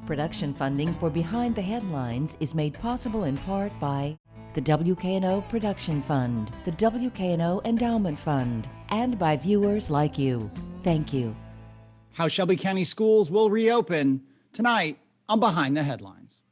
Production funding for Behind the Headlines is made possible in part by the WKNO Production Fund, the WKNO Endowment Fund, and by viewers like you. Thank you. How Shelby County schools will reopen tonight on Behind the Headlines.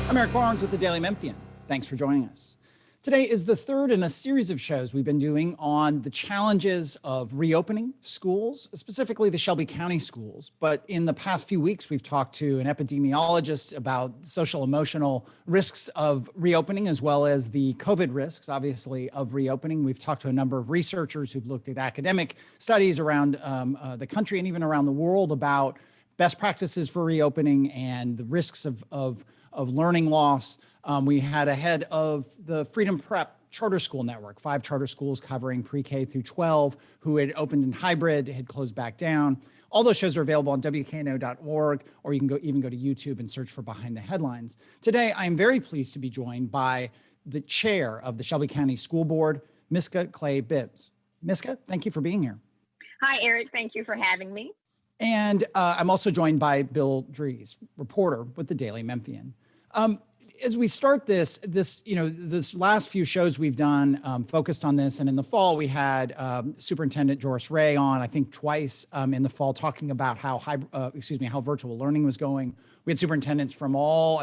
I'm Eric Barnes with the Daily Memphian. Thanks for joining us. Today is the third in a series of shows we've been doing on the challenges of reopening schools, specifically the Shelby County schools. But in the past few weeks, we've talked to an epidemiologist about social emotional risks of reopening, as well as the COVID risks, obviously, of reopening. We've talked to a number of researchers who've looked at academic studies around the country and even around the world about best practices for reopening and the risks of learning loss. We had a head of the Freedom Prep Charter School Network, 5 charter schools covering pre-K through 12, who had opened in hybrid, had closed back down. All those shows are available on WKNO.org, or you can even go to YouTube and search for Behind the Headlines. Today, I am very pleased to be joined by the chair of the Shelby County School Board, Miska Clay Bibbs. Miska, thank you for being here. Hi, Eric. Thank you for having me. And I'm also joined by Bill Dries, reporter with the Daily Memphian. As we start this last few shows we've done focused on this, and in the fall we had Superintendent Joris Ray on, I think twice in the fall, talking about how virtual learning was going. We had superintendents from all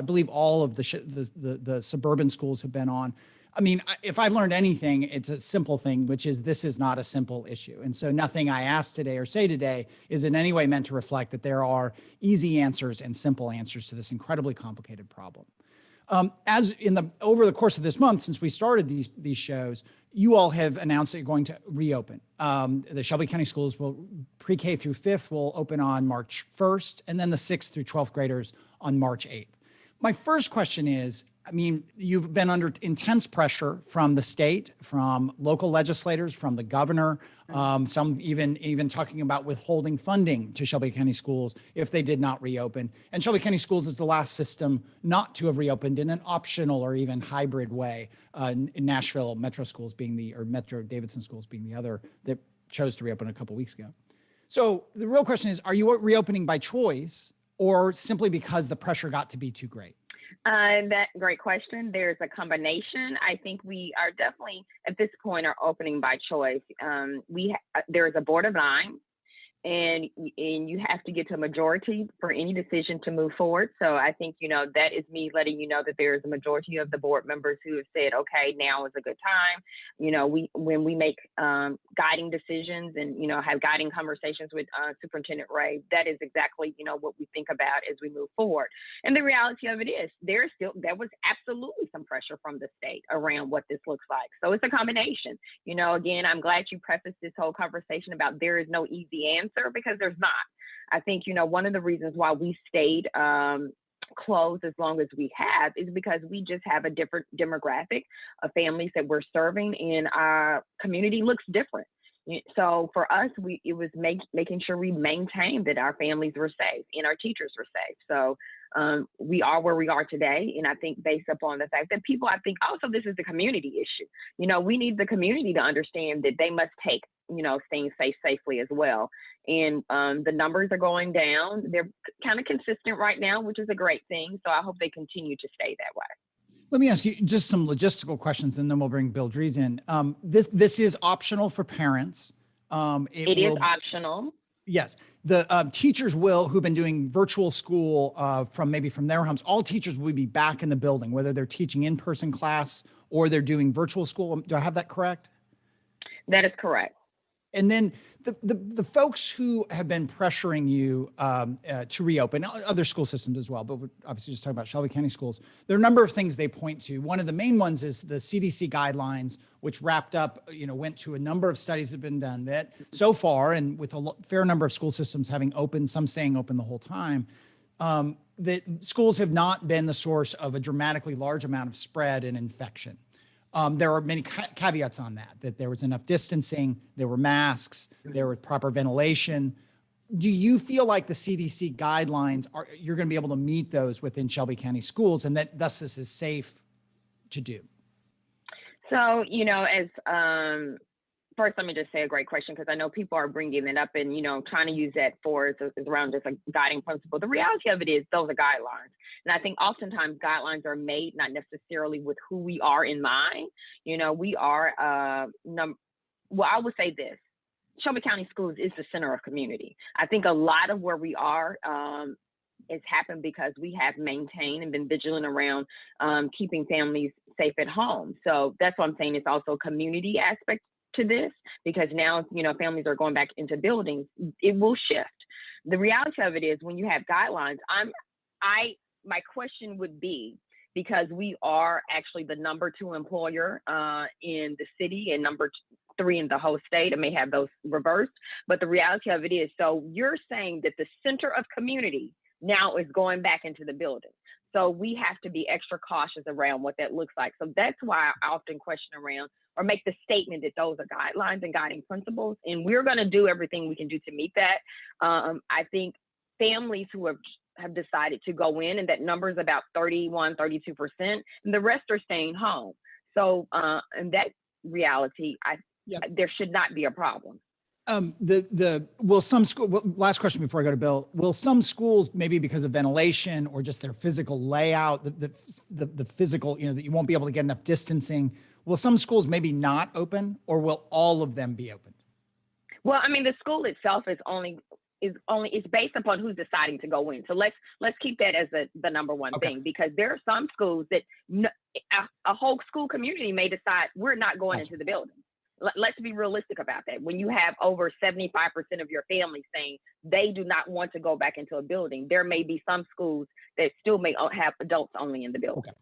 of the suburban schools have been on. I mean, if I've learned anything, it's a simple thing, which is this is not a simple issue. And so nothing I ask today or say today is in any way meant to reflect that there are easy answers and simple answers to this incredibly complicated problem. Over the course of this month, since we started these shows, you all have announced that you're going to reopen. The Shelby County schools pre-K through 5th will open on March 1st, and then the 6th through 12th graders on March 8th. My first question is, I mean, you've been under intense pressure from the state, from local legislators, from the governor, some even talking about withholding funding to Shelby County schools if they did not reopen. And Shelby County schools is the last system not to have reopened in an optional or even hybrid way. In Nashville Metro schools Metro Davidson schools being the other that chose to reopen a couple weeks ago. So the real question is, are you reopening by choice or simply because the pressure got to be too great? That great question. There's a combination. I think we are definitely at this point are opening by choice. There is a board of 9, and you have to get to a majority for any decision to move forward. So I think, that is me letting you know that there is a majority of the board members who have said, okay, now is a good time. When we make guiding decisions and, have guiding conversations with Superintendent Ray, that is exactly, what we think about as we move forward. And the reality of it is there was absolutely some pressure from the state around what this looks like. So it's a combination. Again, I'm glad you prefaced this whole conversation about there is no easy answer, because there's not. I think, one of the reasons why we stayed closed as long as we have is because we just have a different demographic of families that we're serving, and our community looks different. So for us, it was making sure we maintained that our families were safe and our teachers were safe. So we are where we are today. And I think based upon the fact that people, I think also this is a community issue. We need the community to understand that they must take, staying safe safely as well. And the numbers are going down. They're kind of consistent right now, which is a great thing. So I hope they continue to stay that way. Let me ask you just some logistical questions, and then we'll bring Bill Dries in. This is optional for parents. It is optional. Yes. The teachers who've been doing virtual school from their homes, all teachers will be back in the building, whether they're teaching in-person class or they're doing virtual school. Do I have that correct? That is correct. And then the folks who have been pressuring you to reopen, other school systems as well, but we're obviously just talking about Shelby County schools, there are a number of things they point to. One of the main ones is the CDC guidelines, which wrapped up, went to a number of studies that have been done that so far, and with a fair number of school systems having opened, some staying open the whole time, that schools have not been the source of a dramatically large amount of spread and infection. There are many caveats on that there was enough distancing, there were masks, there was proper ventilation. do you feel like the CDC guidelines you're going to be able to meet those within Shelby County schools, and that thus this is safe to do? So, as first, let me just say a great question, because I know people are bringing it up and, trying to use that is around just a guiding principle. The reality of it is those are guidelines. And I think oftentimes guidelines are made not necessarily with who we are in mind. We are, I would say this. Shelby County Schools is the center of community. I think a lot of where we are has happened because we have maintained and been vigilant around keeping families safe at home. So that's what I'm saying. It's also a community aspect to this, because now, families are going back into buildings. It will shift. The reality of it is when you have guidelines, my question would be, because we are actually the number 2 employer in the city and number 3 in the whole state. I may have those reversed, but the reality of it is, so you're saying that the center of community now is going back into the building. So we have to be extra cautious around what that looks like. So that's why I often question around or make the statement that those are guidelines and guiding principles. And we're going to do everything we can do to meet that. I think families who have decided to go in, and that number is about 31, 32%, and the rest are staying home. So in that reality, there should not be a problem. Will some school, last question before I go to Bill, will some schools, maybe because of ventilation or just their physical layout, the physical, that you won't be able to get enough distancing, will some schools maybe not open, or will all of them be open? Well, I mean, the school itself is based upon who's deciding to go in. So let's keep that as the number one thing, because there are some schools that a whole school community may decide we're not going into the building. Let's be realistic about that. When you have over 75% of your family saying they do not want to go back into a building, there may be some schools that still may have adults only in the building. Okay.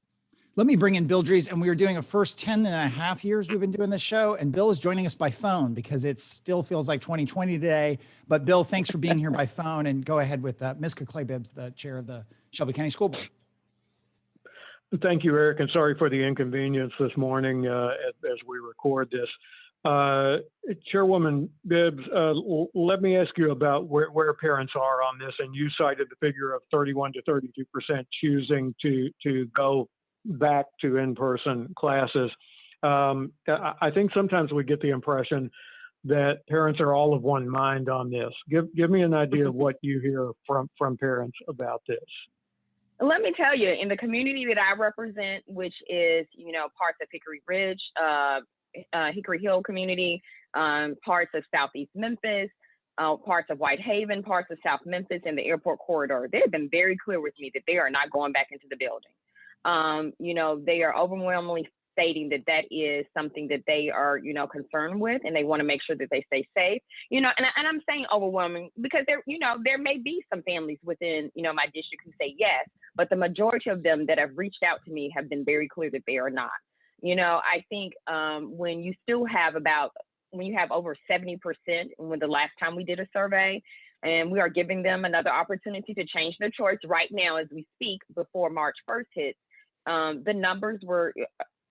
Let me bring in Bill Drees, and we are doing a first 10 and a half years we've been doing this show, and Bill is joining us by phone because it still feels like 2020 today. But Bill, thanks for being here by phone, and go ahead with Miska Clay-Bibbs, the chair of the Shelby County School Board. Thank you, Eric, and sorry for the inconvenience this morning as we record this. Chairwoman Bibbs, let me ask you about where parents are on this. And you cited the figure of 31 to 32% choosing to go back to in-person classes. I think sometimes we get the impression that parents are all of one mind on this. Give me an idea of what you hear from parents about this. Let me tell you, in the community that I represent, which is, parts of Hickory Ridge, Hickory Hill community, parts of Southeast Memphis, parts of Whitehaven, parts of South Memphis, and the airport corridor. They've been very clear with me that they are not going back into the building. They are overwhelmingly stating that is something that they are, concerned with, and they want to make sure that they stay safe. And I'm saying overwhelming because there may be some families within, my district who say yes, but the majority of them that have reached out to me have been very clear that they are not. I think when you have over 70%, when the last time we did a survey, and we are giving them another opportunity to change their choice right now as we speak before March 1st hits, the numbers were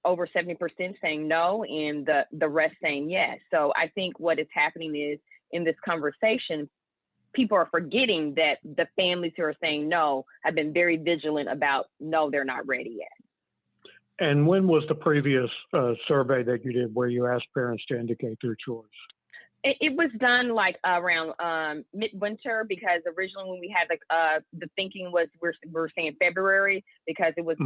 over 70% saying no, and the rest saying yes. So I think what is happening is in this conversation, people are forgetting that the families who are saying no have been very vigilant about no, they're not ready yet. And when was the previous survey that you did where you asked parents to indicate their choice? It was done like around midwinter, because originally when we had the thinking was we're saying February, because it was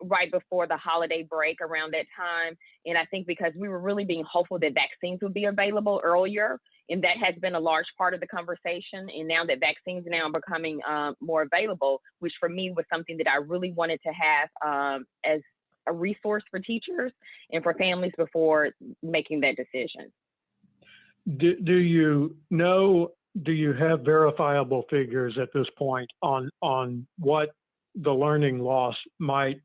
right before the holiday break around that time. And I think because we were really being hopeful that vaccines would be available earlier, and that has been a large part of the conversation. And now that vaccines are now becoming more available, which for me was something that I really wanted to have as a resource for teachers and for families before making that decision. Do you have verifiable figures at this point on what the learning loss might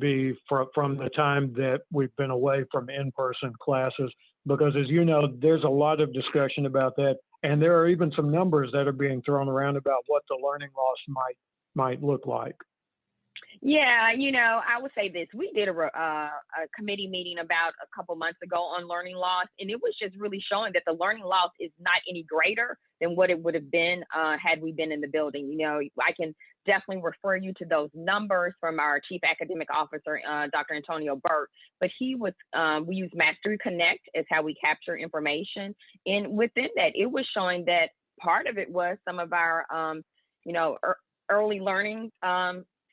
be from the time that we've been away from in-person classes? Because as you know, there's a lot of discussion about that, and there are even some numbers that are being thrown around about what the learning loss might look like. Yeah, I would say this. We did a committee meeting about a couple months ago on learning loss, and it was just really showing that the learning loss is not any greater than what it would have been had we been in the building. I can definitely refer you to those numbers from our chief academic officer, Dr. Antonio Burt. But we use Mastery Connect as how we capture information, and within that, it was showing that part of it was some of our, early learning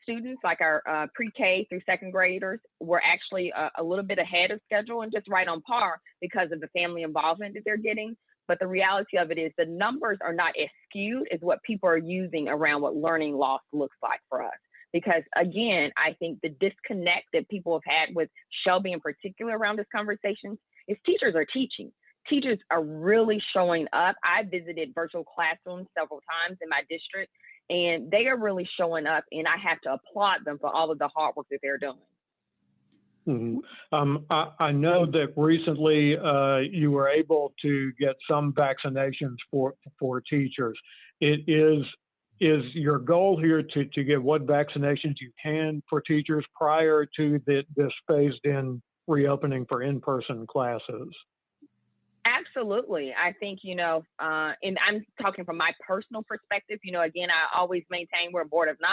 students, like our pre-K through second graders, were actually a little bit ahead of schedule and just right on par because of the family involvement that they're getting. But the reality of it is the numbers are not as skewed as what people are using around what learning loss looks like for us. Because again, I think the disconnect that people have had with Shelby in particular around this conversation is teachers are teaching. Teachers are really showing up. I visited virtual classrooms several times in my district, and they are really showing up, and I have to applaud them for all of the hard work that they're doing. I know that recently you were able to get some vaccinations for teachers. Is your goal here to get what vaccinations you can for teachers prior to this phased-in reopening for in-person classes? Absolutely. I think, and I'm talking from my personal perspective, again, I always maintain we're a board of 9.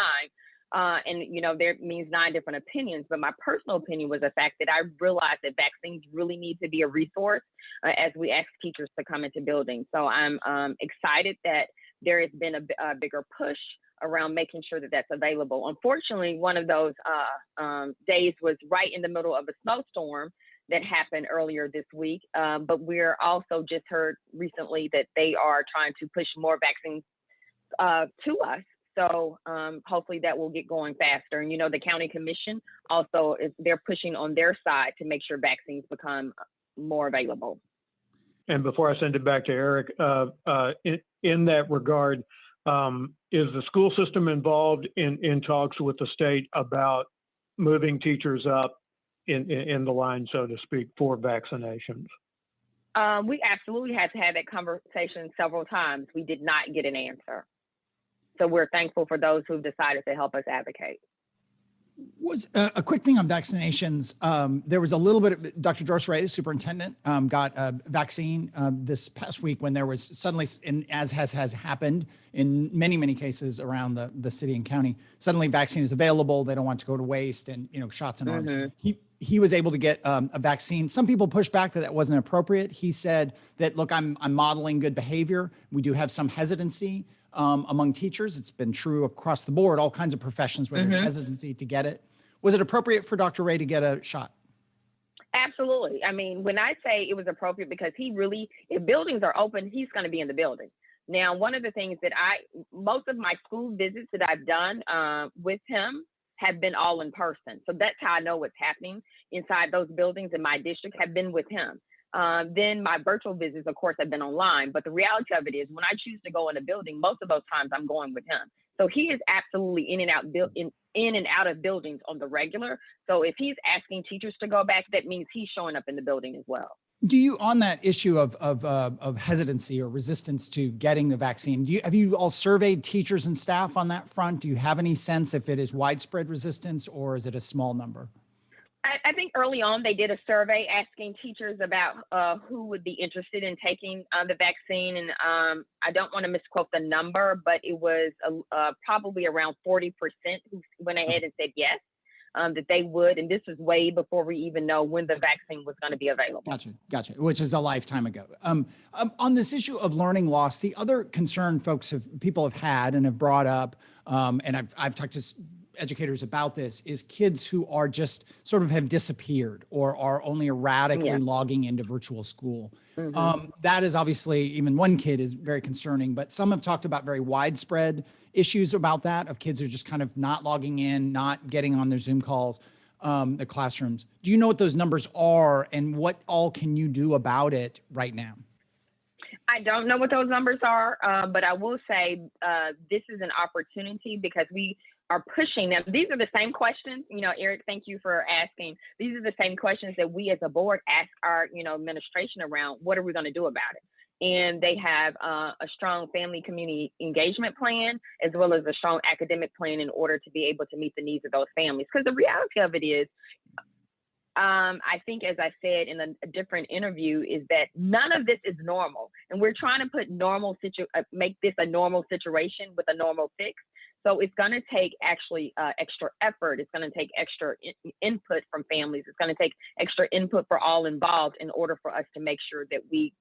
And, there means 9 different opinions. But my personal opinion was the fact that I realized that vaccines really need to be a resource as we ask teachers to come into buildings. So I'm excited that there has been a bigger push around making sure that that's available. Unfortunately, one of those days was right in the middle of a snowstorm that happened earlier this week. But we're also just heard recently that they are trying to push more vaccines to us. So hopefully that will get going faster. And, the county commission also they're pushing on their side to make sure vaccines become more available. And before I send it back to Eric, in that regard, is the school system involved in talks with the state about moving teachers up in the line, so to speak, for vaccinations? We absolutely had to have that conversation several times. We did not get an answer. So we're thankful for those who've decided to help us advocate. Was a quick thing on vaccinations. There was a little bit of Dr. Joyce Ray, the superintendent, got a vaccine this past week when there was suddenly, as has happened in many, many cases around the city and county, suddenly vaccine is available. They don't want to go to waste and, shots in arms. He was able to get a vaccine. Some people pushed back that wasn't appropriate. He said that, look, I'm modeling good behavior. We do have some hesitancy among teachers. It's been true across the board, all kinds of professions where there's hesitancy to get it. Was it appropriate for Dr. Ray to get a shot? Absolutely. I mean, when I say it was appropriate, because if buildings are open, he's going to be in the building. Now, one of the things that most of my school visits that I've done with him have been all in person. So that's how I know what's happening inside those buildings in my district have been with him. Then my virtual visits, of course, have been online. But the reality of it is when I choose to go in a building, most of those times I'm going with him. So he is absolutely in and out of buildings on the regular. So if he's asking teachers to go back, that means he's showing up in the building as well. Do you, on that issue of hesitancy or resistance to getting the vaccine, have you all surveyed teachers and staff on that front? Do you have any sense if it is widespread resistance or is it a small number? I think early on they did a survey asking teachers about who would be interested in taking the vaccine. And I don't want to misquote the number, but it was probably around 40% who went ahead and said yes, that they would. And this was way before we even know when the vaccine was going to be available. Gotcha. Which is a lifetime ago. On this issue of learning loss, the other concern people have had and have brought up, and I've talked to educators about this, is kids who are just sort of have disappeared or are only erratically logging into virtual school. That is obviously, even one kid is very concerning, but some have talked about very widespread issues about that, of kids who are just kind of not logging in, not getting on their Zoom calls, their classrooms. Do you know what those numbers are and what all can you do about it right now? I don't know what those numbers are, but I will say this is an opportunity because we are pushing them. These are the same questions, Eric, thank you for asking. These are the same questions that we as a board ask our, administration around, what are we going to do about it? and they have a strong family community engagement plan as well as a strong academic plan in order to be able to meet the needs of those families. Because the reality of it is, I think, as I said in a different interview, is that none of this is normal, and we're trying to put make this a normal situation with a normal fix. So it's going to take actually extra effort. It's going to take extra input from families. It's going to take extra input for all involved in order for us to make sure that we,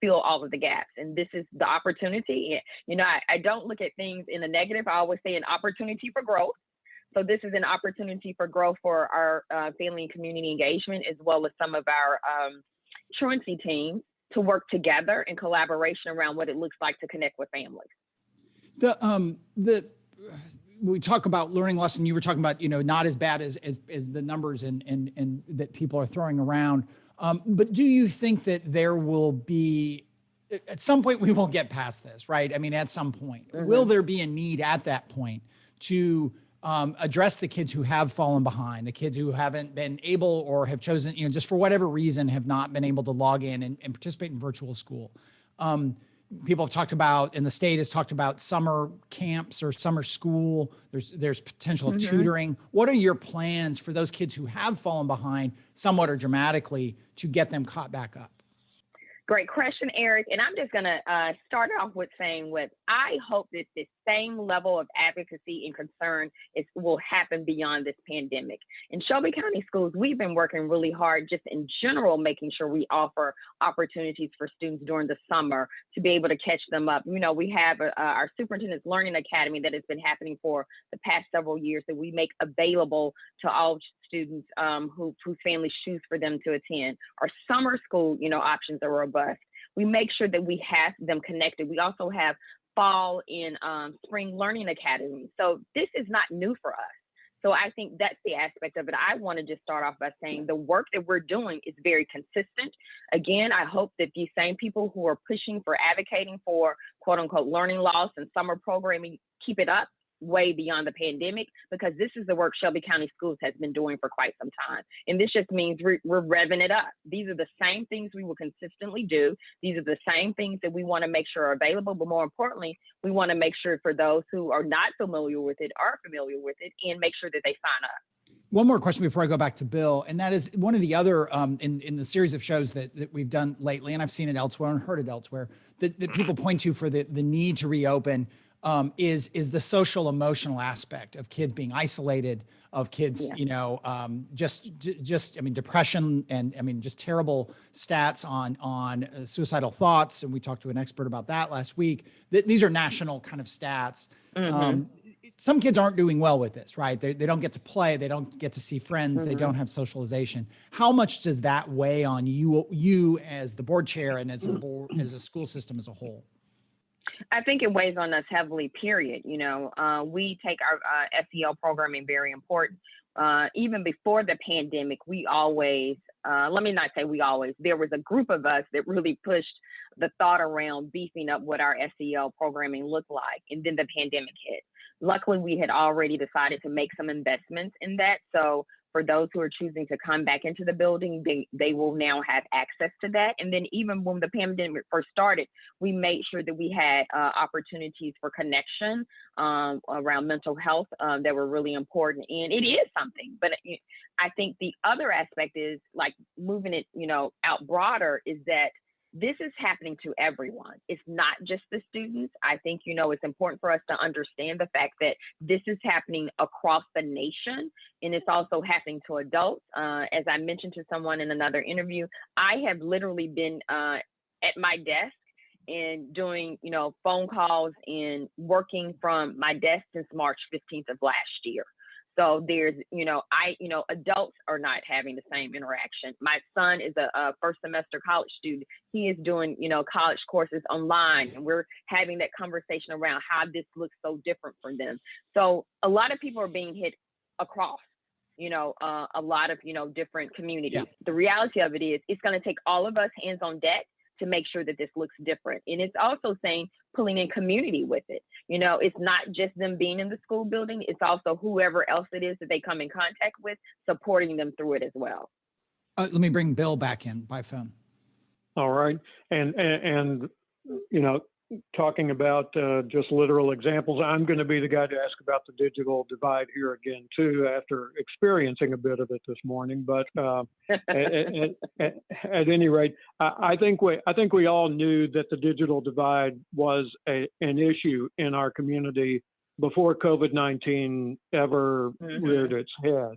fill all of the gaps. And this is the opportunity. I don't look at things in a negative. I always say an opportunity for growth. So this is an opportunity for growth for our family and community engagement, as well as some of our truancy teams to work together in collaboration around what it looks like to connect with families. We talk about learning lesson. You were talking about, not as bad as the numbers and that people are throwing around. But do you think that there will be, at some point, we will get past this, right? I mean, at some point, will there be a need at that point to address the kids who have fallen behind, the kids who haven't been able or have chosen, just for whatever reason, have not been able to log in and participate in virtual school? People have talked about, and the state has talked about summer camps or summer school. There's potential of tutoring. What are your plans for those kids who have fallen behind somewhat or dramatically to get them caught back up? Great question, Eric. And I'm just going to start off with saying I hope that this same level of advocacy and concern will happen beyond this pandemic. In Shelby County Schools, we've been working really hard just in general, making sure we offer opportunities for students during the summer to be able to catch them up. We have our Superintendent's Learning Academy that has been happening for the past several years that we make available to all students whose families choose for them to attend. Our summer school, options are robust. We make sure that we have them connected. We also have fall and spring learning academies. So this is not new for us. So I think that's the aspect of it. I want to just start off by saying the work that we're doing is very consistent. Again, I hope that these same people who are pushing for advocating for quote unquote learning loss and summer programming keep it up way beyond the pandemic, because this is the work Shelby County Schools has been doing for quite some time. And this just means we're revving it up. These are the same things we will consistently do. These are the same things that we want to make sure are available. But more importantly, we want to make sure for those who are not familiar with it are familiar with it and make sure that they sign up. One more question before I go back to Bill, and that is one of the other in the series of shows that we've done lately, and I've seen it elsewhere and heard it elsewhere, that people point to for the need to reopen is the social emotional aspect of kids being isolated, of kids, depression and just terrible stats on suicidal thoughts. And we talked to an expert about that last week. These are national kind of stats. Some kids aren't doing well with this, right? They don't get to play. They don't get to see friends. They don't have socialization. How much does that weigh on you as the board chair and as a school system as a whole? I think it weighs on us heavily, period. We take our SEL programming very important. Even before the pandemic, we always, let me not say we always, there was a group of us that really pushed the thought around beefing up what our SEL programming looked like. And then the pandemic hit. Luckily, we had already decided to make some investments in that. So for those who are choosing to come back into the building, they will now have access to that. And then even when the pandemic first started, we made sure that we had opportunities for connection around mental health that were really important. And it is something, but I think the other aspect is like moving it, out broader, is that this is happening to everyone. It's not just the students. I think, it's important for us to understand the fact that this is happening across the nation, and it's also happening to adults. As I mentioned to someone in another interview, I have literally been at my desk and doing, phone calls and working from my desk since March 15th of last year. So there's, adults are not having the same interaction. My son is a first semester college student. He is doing, college courses online, and we're having that conversation around how this looks so different for them. So a lot of people are being hit across, a lot of, different communities. Yeah. The reality of it is it's going to take all of us hands on deck to make sure that this looks different. And it's also saying pulling in community with it. It's not just them being in the school building, it's also whoever else it is that they come in contact with, supporting them through it as well. Let me bring Bill back in by phone. All right. And you know, talking about just literal examples, I'm going to be the guy to ask about the digital divide here again too, after experiencing a bit of it this morning. But at any rate, I think we all knew that the digital divide was an issue in our community before COVID-19 ever reared its head.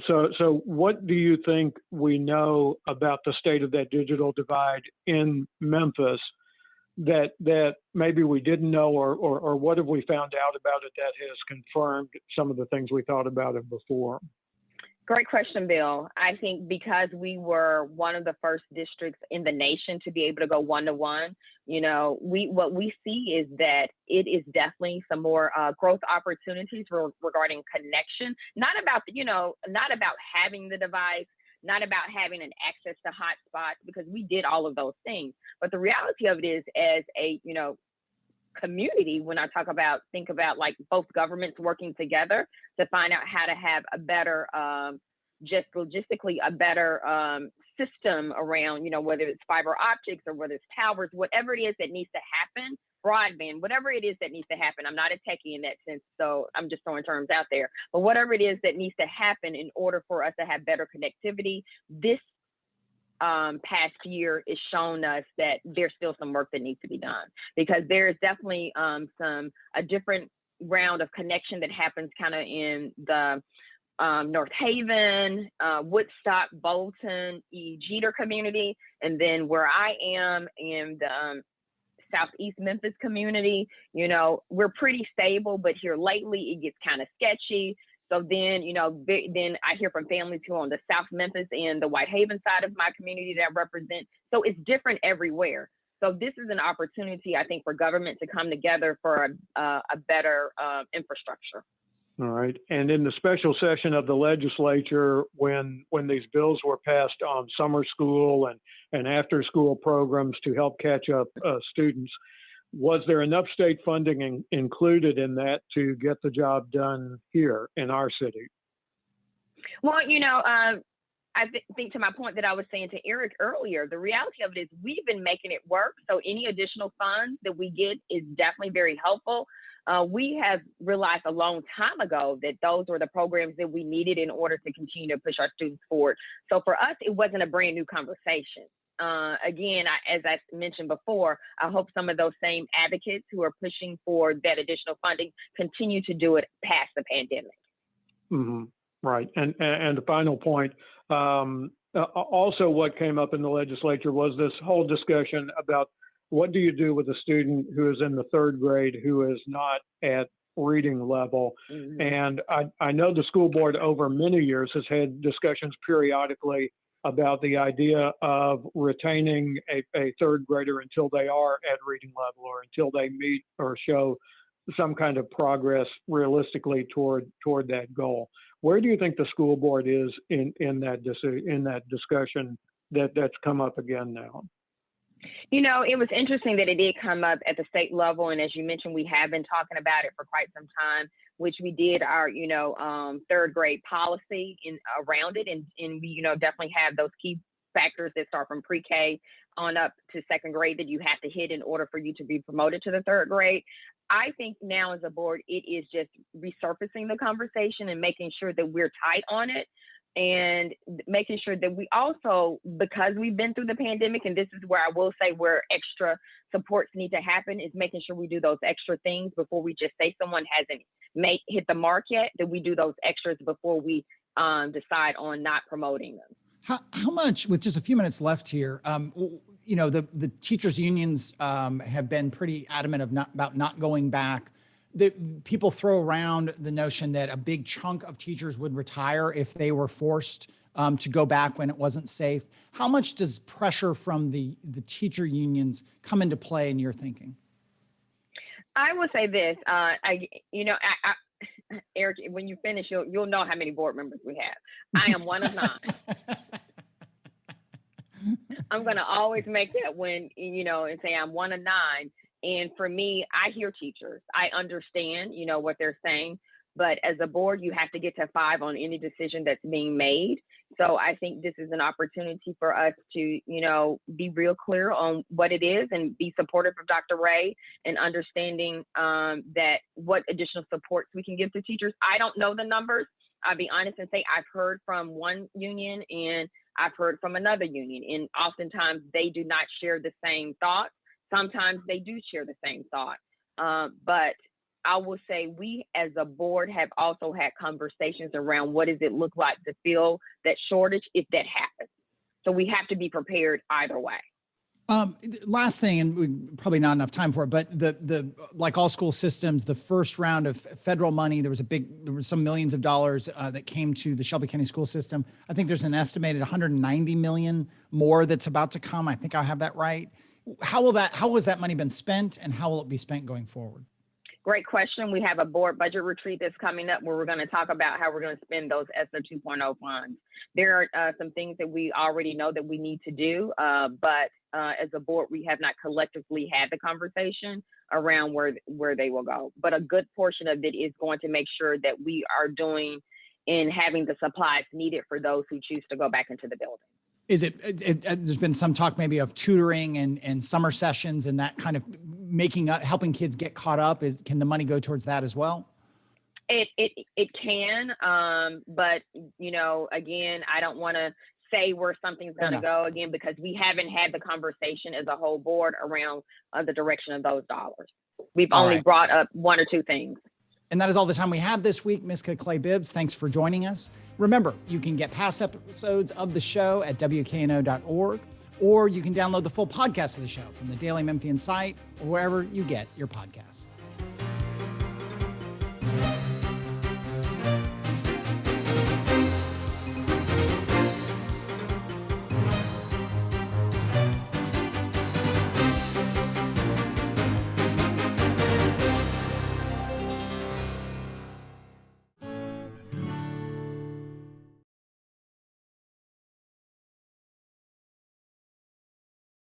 So what do you think we know about the state of that digital divide in Memphis that maybe we didn't know, or what have we found out about it that has confirmed some of the things we thought about it before? Great question, Bill. I think because we were one of the first districts in the nation to be able to go one-to-one, what we see is that it is definitely some more growth opportunities regarding connection. Not about having the device, not about having an access to hotspots, because we did all of those things. But the reality of it is, as a community, when I think about like both governments working together to find out how to have a better, just logistically a better system around, whether it's fiber optics or whether it's towers, whatever it is that needs to happen, broadband, whatever it is that needs to happen. I'm not a techie in that sense, so I'm just throwing terms out there. But whatever it is that needs to happen in order for us to have better connectivity, this past year has shown us that there's still some work that needs to be done, because there is definitely a different round of connection that happens kind of in the North Haven, Woodstock, Bolton, E. Jeter community, and then where I am in the Southeast Memphis community. We're pretty stable, but here lately it gets kind of sketchy. So then, then I hear from families who are on the South Memphis and the Whitehaven side of my community that I represent. So it's different everywhere. So this is an opportunity, I think, for government to come together for a better infrastructure. All right. And in the special session of the legislature, when these bills were passed on summer school and after school programs to help catch up students, was there enough state funding included in that to get the job done here in our city? Well, I think to my point that I was saying to Eric earlier, the reality of it is we've been making it work. So any additional funds that we get is definitely very helpful. We have realized a long time ago that those were the programs that we needed in order to continue to push our students forward. So for us, it wasn't a brand new conversation. Again, as I mentioned before, I hope some of those same advocates who are pushing for that additional funding continue to do it past the pandemic. Mm-hmm. Right. And the final point, also what came up in the legislature was this whole discussion about what do you do with a student who is in the third grade who is not at reading level. Mm-hmm. And I know the school board over many years has had discussions periodically about the idea of retaining a third grader until they are at reading level or until they meet or show some kind of progress realistically toward that goal. Where do you think the school board is in that discussion that's come up again now? It was interesting that it did come up at the state level. And as you mentioned, we have been talking about it for quite some time, which we did our, third grade policy around it. And we, definitely have those key factors that start from pre-K on up to second grade that you have to hit in order for you to be promoted to the third grade. I think now as a board, it is just resurfacing the conversation and making sure that we're tight on it. And making sure that we also, because we've been through the pandemic, and this is where I will say where extra supports need to happen, is making sure we do those extra things before we just say someone hasn't hit the mark yet, that we do those extras before we decide on not promoting them. How much, with just a few minutes left here, the teachers unions have been pretty adamant about not going back. People throw around the notion that a big chunk of teachers would retire if they were forced to go back when it wasn't safe. How much does pressure from the teacher unions come into play in your thinking? I will say this, Eric, when you finish, you'll know how many board members we have. I am one of 9. I'm going to always make that and say I'm one of 9. And for me, I hear teachers. I understand, what they're saying. But as a board, you have to get to 5 on any decision that's being made. So I think this is an opportunity for us to, be real clear on what it is and be supportive of Dr. Ray and understanding that what additional supports we can give to teachers. I don't know the numbers. I'll be honest and say I've heard from one union and I've heard from another union, and oftentimes they do not share the same thoughts. Sometimes they do share the same thought. But I will say we as a board have also had conversations around what does it look like to fill that shortage if that happens. So we have to be prepared either way. Last thing, and we probably not enough time for it, but the like all school systems, the first round of federal money, there was some millions of dollars that came to the Shelby County school system. I think there's an estimated 190 million more that's about to come. I think I have that right. How has that money been spent, and how will it be spent going forward? Great question. We have a board budget retreat that's coming up where we're going to talk about how we're going to spend those ESSER 2.0 funds. There are some things that we already know that we need to do, but as a board, we have not collectively had the conversation around where they will go. But a good portion of it is going to make sure that we are doing and having the supplies needed for those who choose to go back into the building. Is there's been some talk maybe of tutoring and summer sessions and that kind of helping kids get caught up? Can the money go towards that as well? It can, but again, I don't want to say where something's going to go again, because we haven't had the conversation as a whole board around the direction of those dollars. We've only brought up one or two things. And that is all the time we have this week. Miska Clay-Bibbs, thanks for joining us. Remember, you can get past episodes of the show at WKNO.org, or you can download the full podcast of the show from the Daily Memphian site or wherever you get your podcasts.